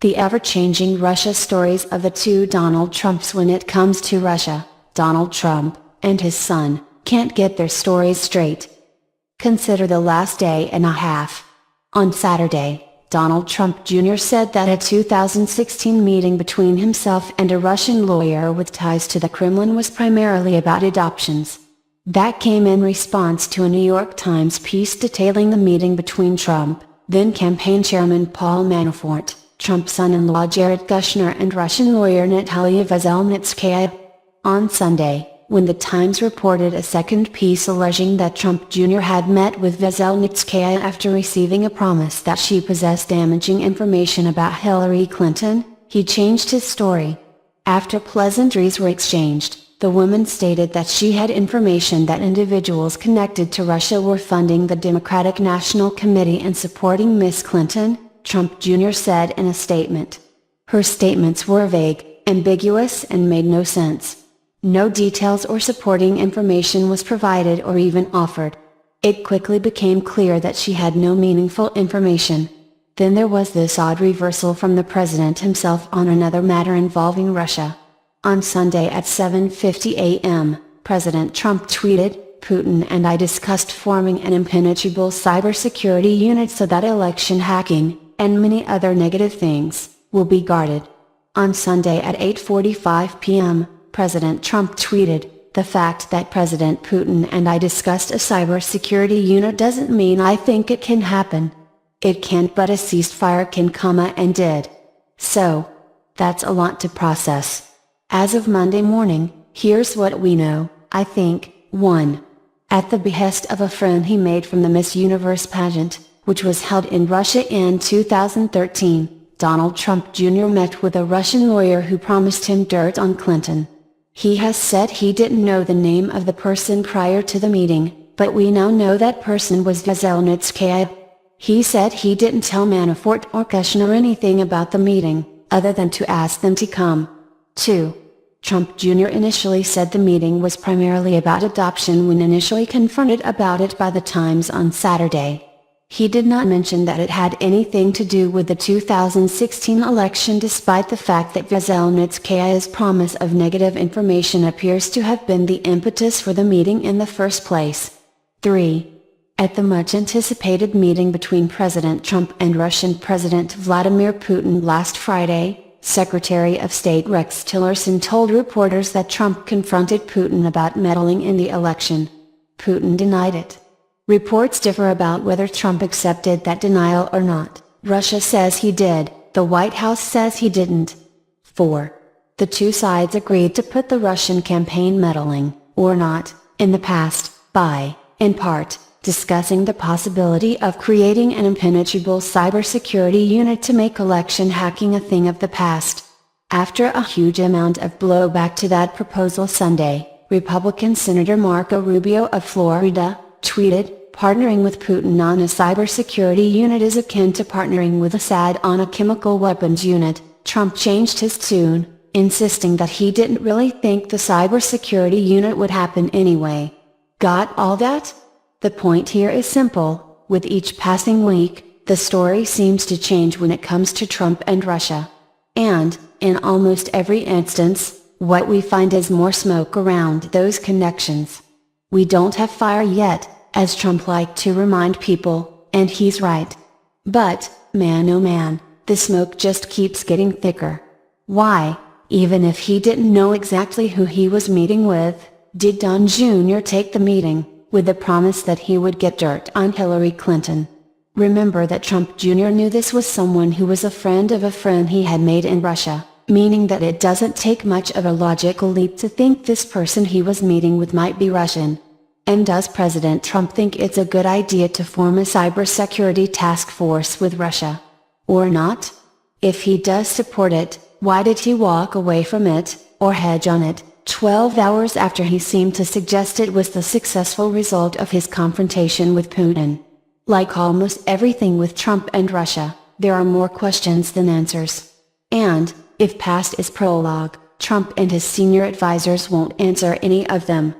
The ever-changing Russia stories of the two Donald Trumps. When it comes to Russia, Donald Trump and his son can't get their stories straight. Consider the last day and a half. On Saturday, Donald Trump Jr. said that a 2016 meeting between himself and a Russian lawyer with ties to the Kremlin was primarily about adoptions. That came in response to a New York Times piece detailing the meeting between Trump, then campaign chairman Paul Manafort, Trump's son-in-law Jared Kushner, and Russian lawyer Natalia Veselnitskaya. On Sunday, when the Times reported a second piece alleging that Trump Jr. had met with Veselnitskaya after receiving a promise that she possessed damaging information about Hillary Clinton, he changed his story. After pleasantries were exchanged, the woman stated that she had information that individuals connected to Russia were funding the Democratic National Committee and supporting Miss Clinton, Trump Jr. said in a statement. Her statements were vague, ambiguous, and made no sense. No details or supporting information was provided or even offered. It quickly became clear that she had no meaningful information. Then there was this odd reversal from the president himself on another matter involving Russia. On Sunday at 7:50 a.m., President Trump tweeted, "Putin and I discussed forming an impenetrable cybersecurity unit so that election hacking, and many other negative things, will be guarded." On Sunday at 8:45 p.m., President Trump tweeted, "The fact that President Putin and I discussed a cybersecurity unit doesn't mean I think it can happen. It can't, but a ceasefire can, and did." So, that's a lot to process. As of Monday morning, here's what we know, I think. 1. At the behest of a friend he made from the Miss Universe pageant, which was held in Russia in 2013, Donald Trump Jr. met with a Russian lawyer who promised him dirt on Clinton. He has said he didn't know the name of the person prior to the meeting, but we now know that person was Veselnitskaya. He said he didn't tell Manafort or Kushner anything about the meeting, other than to ask them to come. 2. Trump Jr. initially said the meeting was primarily about adoption when initially confronted about it by the Times on Saturday. He did not mention that it had anything to do with the 2016 election, despite the fact that Veselnitskaya's promise of negative information appears to have been the impetus for the meeting in the first place. 3. At the much-anticipated meeting between President Trump and Russian President Vladimir Putin last Friday, Secretary of State Rex Tillerson told reporters that Trump confronted Putin about meddling in the election. Putin denied it. Reports differ about whether Trump accepted that denial or not. Russia says he did, the White House says he didn't. 4. The two sides agreed to put the Russian campaign meddling, or not, in the past, by, in part, discussing the possibility of creating an impenetrable cybersecurity unit to make election hacking a thing of the past. After a huge amount of blowback to that proposal Sunday, Republican Senator Marco Rubio of Florida tweeted, "Partnering with Putin on a cybersecurity unit is akin to partnering with Assad on a chemical weapons unit." Trump changed his tune, insisting that he didn't really think the cybersecurity unit would happen anyway. Got all that? The point here is simple: with each passing week, the story seems to change when it comes to Trump and Russia. And, in almost every instance, what we find is more smoke around those connections. We don't have fire yet, as Trump liked to remind people, and he's right. But, man oh man, the smoke just keeps getting thicker. Why, even if he didn't know exactly who he was meeting with, did Don Jr. take the meeting, with the promise that he would get dirt on Hillary Clinton? Remember that Trump Jr. knew this was someone who was a friend of a friend he had made in Russia, meaning that it doesn't take much of a logical leap to think this person he was meeting with might be Russian. And does President Trump think it's a good idea to form a cybersecurity task force with Russia? Or not? If he does support it, why did he walk away from it, or hedge on it, 12 hours after he seemed to suggest it was the successful result of his confrontation with Putin? Like almost everything with Trump and Russia, there are more questions than answers. And, if past is prologue, Trump and his senior advisors won't answer any of them.